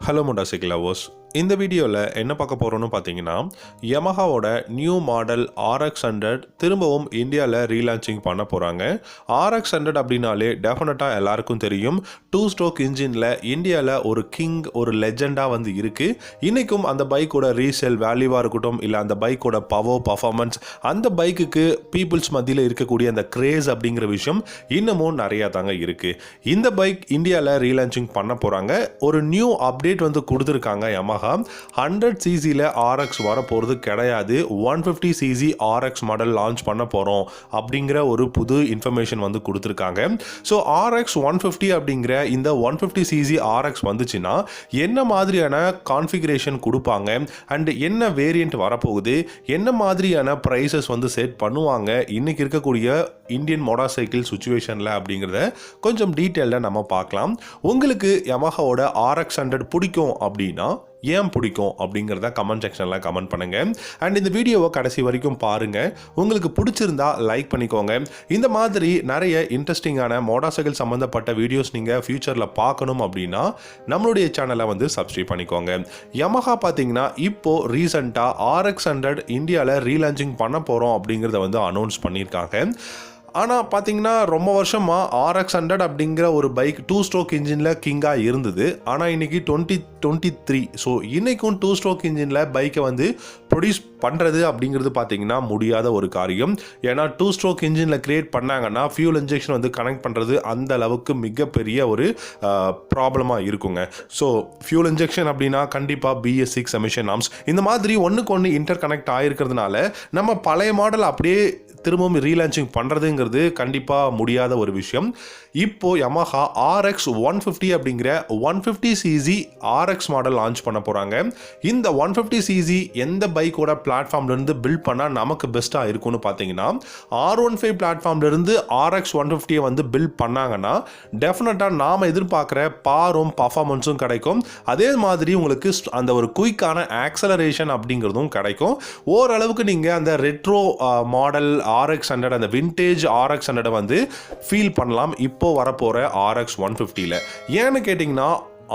Hello motorcycle lovers, இந்த வீடியோவில் என்ன பார்க்க போகிறோன்னு பார்த்தீங்கன்னா, யமஹாவோட நியூ மாடல் RX100 திரும்பவும் இந்தியாவில் ரீலான்ச்சிங் பண்ண போகிறாங்க. RX100 அப்படின்னாலே டெஃபினட்டாக எல்லாருக்கும் தெரியும். 2 ஸ்ட்ரோக் இன்ஜினில் இந்தியாவில் ஒரு கிங், ஒரு லெஜெண்டாக வந்து இருக்குது. இன்றைக்கும் அந்த பைக்கோட ரீசேல் வேல்யூவாக இருக்கட்டும், இல்லை அந்த பைக்கோட பர்ஃபார்மன்ஸ், அந்த பைக்குக்கு பீப்புள்ஸ் மத்தியில் இருக்கக்கூடிய அந்த கிரேஸ் அப்படிங்கிற விஷயம் இன்னமும் நிறையா தாங்க இருக்குது. இந்த பைக் இந்தியாவில் ரீலான்ச்சிங் பண்ண போகிறாங்க. ஒரு நியூ அப்டேட் வந்து கொடுத்துருக்காங்க யமஹா. 100cc RX வர போகிறது கிடையாது. 150cc RX மாடல் லான்ச் பண்ண போகிறோம் அப்படிங்கிற ஒரு புது இன்ஃபர்மேஷன் வந்து கொடுத்துருக்காங்க. ஸோ RX150 அப்படிங்கிற இந்த 150cc RX வந்துச்சுன்னா என்ன மாதிரியான கான்ஃபிகரேஷன் கொடுப்பாங்க, அண்ட் என்ன வேரியண்ட் வரப்போகுது, என்ன மாதிரியான ப்ரைஸஸ் வந்து செட் பண்ணுவாங்க இன்னைக்கு இருக்கக்கூடிய இந்தியன் மோட்டார் சைக்கிள் சுச்சுவேஷனில் அப்படிங்கிறத கொஞ்சம் டீட்டெயில்டாக நம்ம பார்க்கலாம். உங்களுக்கு யமஹாவோட RX100 பிடிக்கும் அப்படின்னா ஏன் பிடிக்கும் அப்படிங்கிறத கமெண்ட் செக்ஷனில் கமெண்ட் பண்ணுங்கள். அண்ட் இந்த வீடியோவை கடைசி வரைக்கும் பாருங்கள். உங்களுக்கு பிடிச்சிருந்தா லைக் பண்ணிக்கோங்க. இந்த மாதிரி நிறைய இன்ட்ரெஸ்டிங்கான மோட்டார் சைக்கிள் சம்மந்தப்பட்ட வீடியோஸ் நீங்கள் ஃபியூச்சரில் பார்க்கணும் அப்படின்னா நம்மளுடைய சேனலை வந்து சப்ஸ்கிரைப் பண்ணிக்கோங்க. யமஹா பார்த்தீங்கன்னா இப்போது ரீசெண்டாக RX100 இந்தியாவில் ரீலான்ச்சிங் பண்ண போகிறோம் அப்படிங்கிறத வந்து அனௌன்ஸ் பண்ணியிருக்காங்க. ஆனால் பார்த்தீங்கன்னா ரொம்ப வருஷமாக RX100 அப்படிங்கிற ஒரு பைக் 2 ஸ்ட்ரோக் இன்ஜினில் கிங்காக இருந்தது. ஆனால் இன்றைக்கி 2023, ஸோ இன்றைக்கும் 2 ஸ்ட்ரோக் இன்ஜினில் பைக்கை வந்து ப்ரொடியூஸ் பண்ணுறது அப்படிங்கிறது பார்த்தீங்கன்னா முடியாத ஒரு காரியம். ஏன்னா 2 ஸ்ட்ரோக் இன்ஜினில் கிரியேட் பண்ணாங்கன்னா ஃபியூல் இன்ஜெக்ஷன் வந்து கனெக்ட் பண்ணுறது அந்த அளவுக்கு மிகப்பெரிய ஒரு ப்ராப்ளமாக இருக்குங்க. ஸோ ஃபியூல் இன்ஜெக்ஷன் அப்படின்னா கண்டிப்பாக BS6 எமிஷன் நார்ம்ஸ் இந்த மாதிரி ஒன்றுக்கு ஒன்று இன்டர் கனெக்ட் ஆகிருக்கிறதுனால நம்ம பழைய மாடல் அப்படியே திரும்பவும் ரீலான்ச்சிங் பண்ணுறதுங்கிறது கண்டிப்பாக முடியாத ஒரு விஷயம். இப்போது யமஹா RX150 அப்படிங்கிற 150cc RX மாடல் லான்ச் பண்ண போகிறாங்க. இந்த 150cc எந்த பைக்கோட பிளாட்ஃபார்ம்லேருந்து பில்ட் பண்ணால் நமக்கு பெஸ்ட்டாக இருக்கும்னு பார்த்தீங்கன்னா, R15 பிளாட்ஃபார்ம்லேருந்து RX150 வந்து பில்ட் பண்ணாங்கன்னா டெஃபினட்டாக நாம் எதிர்பார்க்குற பாரும் பர்ஃபார்மன்ஸும் கிடைக்கும். அதே மாதிரி உங்களுக்கு அந்த ஒரு குயிக்கான ஆக்சலரேஷன் அப்படிங்கிறதும் கிடைக்கும். ஓரளவுக்கு நீங்கள் அந்த ரெட்ரோ மாடல் RX100, அந்த விண்டேஜ் RX100 வந்து ஃபீல் பண்ணலாம் இப்போ வரப்போகிற RX150ல. ஏன்னு கேட்டிங்கன்னா,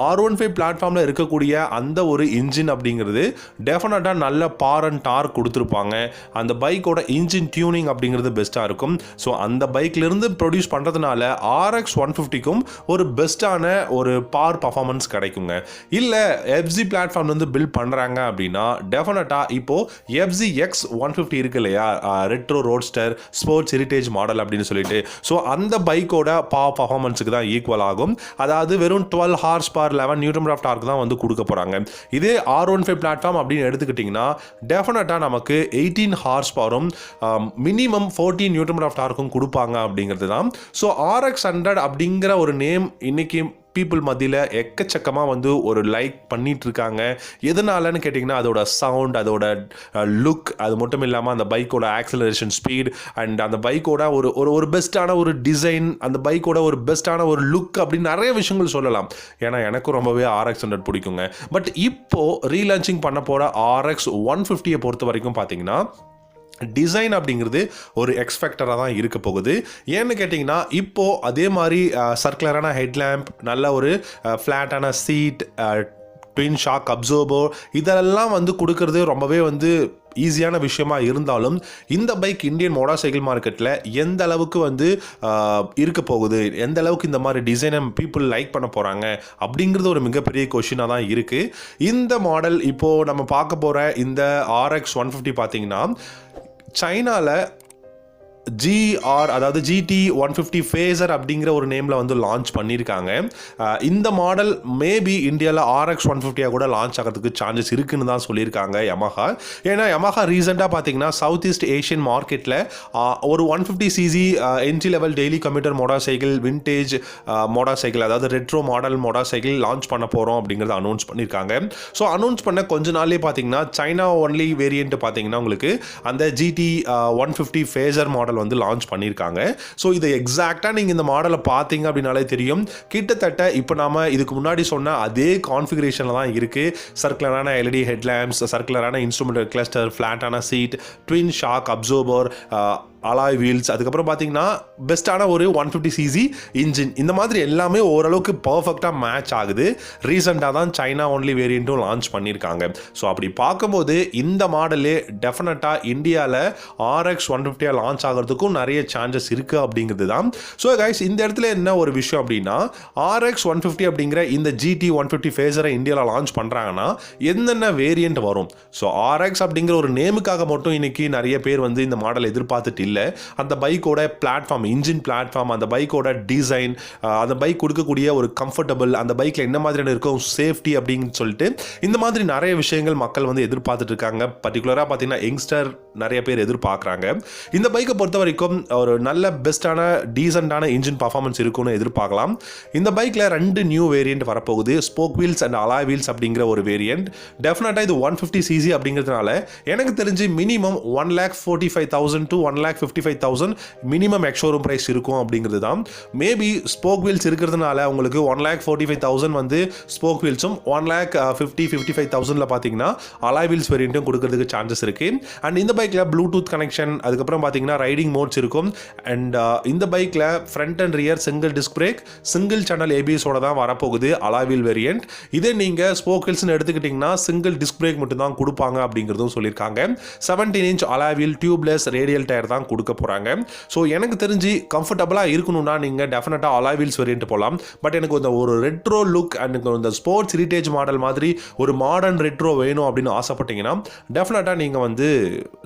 R15 பிளாட்ஃபார்மில் இருக்கக்கூடிய அந்த ஒரு இன்ஜின் அப்படிங்கிறது டெஃபினட்டாக நல்ல பார் அண்ட் டார்க் கொடுத்துருப்பாங்க. அந்த பைக்கோட இன்ஜின் டியூனிங் அப்படிங்கிறது பெஸ்ட்டாக இருக்கும். ஸோ அந்த பைக்லேருந்து ப்ரொடியூஸ் பண்ணுறதுனால RX150க்கும் ஒரு பெஸ்ட்டான ஒரு பார் பர்ஃபார்மன்ஸ் கிடைக்குங்க. இல்லை FZ பிளாட்ஃபார்ம்லேருந்து பில்ட் பண்ணுறாங்க அப்படின்னா டெஃபினட்டாக இப்போது FZX150 இருக்கு இல்லையா, retro Roadster sports heritage model அப்படின்னு சொல்லிட்டு, ஸோ அந்த பைக்கோட பர்ஃபார்மன்ஸுக்கு தான் ஈக்குவல் ஆகும். அதாவது வெறும் 12 horse 11 newton metre of torque தான் வந்து கொடுக்க போறாங்க. இதே R15 பிளாட்ஃபார்ம் அப்படின்னு எடுத்துக்கிட்டிங்கன்னா டெஃபினட்டா நமக்கு 18 ஹார்ஸ் பவரும் மினிமம் 14 நியூட்டன் மீட்டர் ஆஃப் டார்க்கும் கொடுப்பாங்க அப்படிங்கிறது தான். ஸோ RX100 அப்படிங்கிற ஒரு நேம் இன்னைக்கு பீப்புள் மத்தியில் எக்கச்சக்கமாக வந்து ஒரு லைக் பண்ணிட்டு இருக்காங்க. எதனாலன்னு கேட்டிங்கன்னா, அதோட சவுண்ட், அதோட லுக், அது மட்டும் இல்லாமல் அந்த பைக்கோட ஆக்சலரேஷன் ஸ்பீட், அண்ட் அந்த பைக்கோட ஒரு பெஸ்ட்டான ஒரு டிசைன், அந்த பைக்கோட ஒரு பெஸ்ட்டான ஒரு லுக் அப்படின்னு நிறைய விஷயங்கள் சொல்லலாம். ஏன்னா எனக்கும் ரொம்பவே RX100 பிடிக்குங்க. பட் இப்போது ரீலான்ச்சிங் பண்ண போகிற RX150 பொறுத்த வரைக்கும் பார்த்தீங்கன்னா டிசைன் அப்படிங்கிறது ஒரு எக்ஸ்பெக்டராக தான் இருக்க போகுது. ஏன்னு கேட்டிங்கன்னா, இப்போது அதே மாதிரி சர்க்குலரான ஹெட்லேம்ப், நல்ல ஒரு ஃப்ளாட்டான சீட், ட்வின் ஷாக் அப்சர்வர், இதெல்லாம் வந்து கொடுக்கறது ரொம்பவே வந்து ஈஸியான விஷயமா இருந்தாலும் இந்த பைக் இந்தியன் மோட்டார் சைக்கிள் மார்க்கெட்டில் எந்த அளவுக்கு வந்து இருக்க போகுது, எந்த அளவுக்கு இந்த மாதிரி டிசைனை பீப்புள் லைக் பண்ண போகிறாங்க அப்படிங்கிறது ஒரு மிகப்பெரிய கொஷினாக தான் இருக்குது. இந்த மாடல் இப்போது நம்ம பார்க்க போகிற இந்த RX150 பார்த்தீங்கன்னா சைனாவில் அதாவது GT150 ஃபேசர் அப்படிங்கிற ஒரு நேமில் வந்து லான்ச் பண்ணியிருக்காங்க. இந்த மாடல் மேபி இந்தியாவில் RX150 கூட லான்ச் ஆகிறதுக்கு சான்சஸ் இருக்குன்னு தான் சொல்லியிருக்காங்க யமஹா. ஏன்னா யமஹா ரீசெண்டாக பார்த்தீங்கன்னா சவுத் ஈஸ்ட் ஏஷியன் மார்க்கெட்டில் ஒரு 150cc entry level daily commuter motorcycle, vintage motorcycle, அதாவது retro model motorcycle launch பண்ண போகிறோம் அப்படிங்கிறத அனௌன்ஸ் பண்ணியிருக்காங்க. ஸோ அனௌன்ஸ் பண்ண கொஞ்ச நாள்லேயே பார்த்தீங்கன்னா சைனா ஒன்லி வேரியண்ட் பார்த்தீங்கன்னா உங்களுக்கு அந்த GT150 ஃபேசர் மாடல் வந்து லான்ச் பண்ணியிருக்காங்க. ஸோ இதை எக்ஸாக்டாக நீங்கள் இந்த மாடலை பார்த்தீங்க அப்படின்னாலே தெரியும். கிட்டத்தட்ட இப்போ நாம இதுக்கு முன்னாடி சொன்ன அதே கான்ஃபிகரேஷனில் தான் இருக்குது. சர்க்குலரான LED ஹெட்லாம்ப்ஸ், சர்க்குலரான இன்ஸ்ட்ருமெண்ட் கிளஸ்டர், ஃப்ளாட்டான seat, twin shock absorber, alloy wheels, அதுக்கப்புறம் பார்த்தீங்கன்னா பெஸ்ட்டான ஒரு 150cc இன்ஜின், இந்த மாதிரி எல்லாமே ஓரளவுக்கு பர்ஃபெக்டாக மேட்ச் ஆகுது. ரீசெண்டாக தான் சைனா ஒன்லி வேரியண்ட்டும் லான்ச் பண்ணியிருக்காங்க. ஸோ அப்படி பார்க்கும்போது இந்த மாடலே டெஃபினட்டாக இந்தியாவில் RX150 லான்ச் ஆகிறதுக்கும் நிறைய சான்சஸ் இருக்குது அப்படிங்கிறது தான். ஸோ கைஸ், இந்த இடத்துல என்ன ஒரு விஷயம் அப்படின்னா, RX150 அப்படிங்கிற இந்த GT 150 ஃபேஸரை இந்தியாவில் லான்ச் பண்ணுறாங்கன்னா என்னென்ன வேரியண்ட் வரும்? ஸோ RX அப்படிங்கிற ஒரு நேமுக்காக மட்டும் இன்னைக்கு நிறைய பேர் வந்து இந்த மாடல் எதிர்பார்த்துட்டு இல்லை. அந்த பைக்கோட பிளாட்ஃபார்ம், இன்ஜின் பிளாட்ஃபார்ம், அந்த பைக்கோட டிசைன், அந்த பைக் கொடுக்கக்கூடிய ஒரு கம்ஃபர்டபுள், அந்த பைக்கில் என்ன மாதிரியான இருக்கும் சேஃப்டி அப்படின்னு சொல்லிட்டு இந்த மாதிரி நிறைய விஷயங்கள் மக்கள் வந்து எதிர்பார்த்துட்டு இருக்காங்க. பர்டிகுலராக பார்த்தீங்கன்னா யங்ஸ்டர் நிறைய பேர் எதிர்பார்க்குறாங்க. இந்த பைக்கை பொறுத்த வரைக்கும் ஒரு நல்ல பெஸ்ட்டான டீசெண்டான இன்ஜின் பர்ஃபார்மன்ஸ் இருக்கும்னு எதிர்பார்க்கலாம். இந்த பைக்கில் 2 நியூ வேரியண்ட் வரப்போகுது, spoke wheels and alloy wheels அப்படிங்கிற ஒரு வேரியண்ட். டெஃபினட்டாக இது 150cc அப்படிங்கிறதுனால எனக்கு தெரிஞ்சு minimum 1,45,000 to 1,55,000 minimum ex showroom price இருக்கும் அப்படிங்கிறது தான். மேபி ஸ்போக் வீல்ஸ் இருக்கிறதுனால உங்களுக்கு 1,45,000 வந்து ஸ்போக் வீல்ஸும் 1,50,000-55,000 பார்த்தீங்கன்னா அலாய் வீல்ஸ் வேரியண்ட்டும் கொடுக்கறதுக்கு சான்சஸ் இருக்கு. அண்ட் இந்த பைக்கில் ப்ளூடூத் கனெக்ஷன், அதுக்கப்புறம் பார்த்தீங்கன்னா ரைடிங் மோட்ஸ் இருக்கும். அண்ட் இந்த பைக்கில் front and rear single disc brake, single channel ABS-ஓட தான் வரப்போகுது அலாய் வீல் வேரியண்ட். இதே நீங்கள் ஸ்போக் வீல்ஸ்னு எடுத்துக்கிட்டிங்கன்னா சிங்கிள் டிஸ்க் பிரேக் மட்டும் தான் கொடுப்பாங்க அப்படிங்கிறதும் சொல்லியிருக்காங்க. 17-inch alloy wheel tubeless radial tyre தான் கொடுக்க போகிறாங்க. ஸோ எனக்கு தெரிஞ்சு கம்ஃபர்டபுளாக இருக்கணும்னா நீங்கள் டெஃபினட்டாக அலாய் வீல்ஸ் வேரியண்ட் போகலாம். பட் எனக்கு ஒரு ரெட்ரோ லுக் அண்ட் இந்த ஸ்போர்ட்ஸ் ஹெரிட்டேஜ் மாடல் மாதிரி ஒரு மாடர்ன் ரெட்ரோ வேணும் அப்படின்னு ஆசைப்பட்டீங்கன்னா டெஃபினட்டாக நீங்கள் வந்து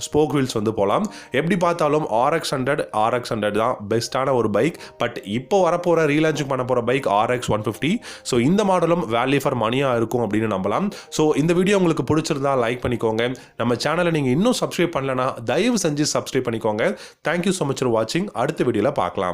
ஸ்போக் வீல்ஸ் வந்து போகலாம். எப்படி பார்த்தாலும் RX100 தான் பெஸ்ட்டான ஒரு பைக். பட் இப்போ வரப்போகிற ரீலான்ச்சிங் பண்ண போகிற பைக் RX150. ஸோ இந்த மாடலும் வேல்யூ ஃபார் மணியாக இருக்கும் அப்படின்னு நம்பலாம். ஸோ இந்த வீடியோ உங்களுக்கு பிடிச்சிருந்தா லைக் பண்ணிக்கோங்க. நம்ம சேனலை நீங்கள் இன்னும் சப்ஸ்கிரைப் பண்ணலன்னா தயவு செஞ்சு சப்ஸ்கிரைப் பண்ணிக்கோங்க. தேங்க்யூ ஸோ மச் ஃபார் வாட்சிங். அடுத்த வீடியோவில் பார்க்கலாம்.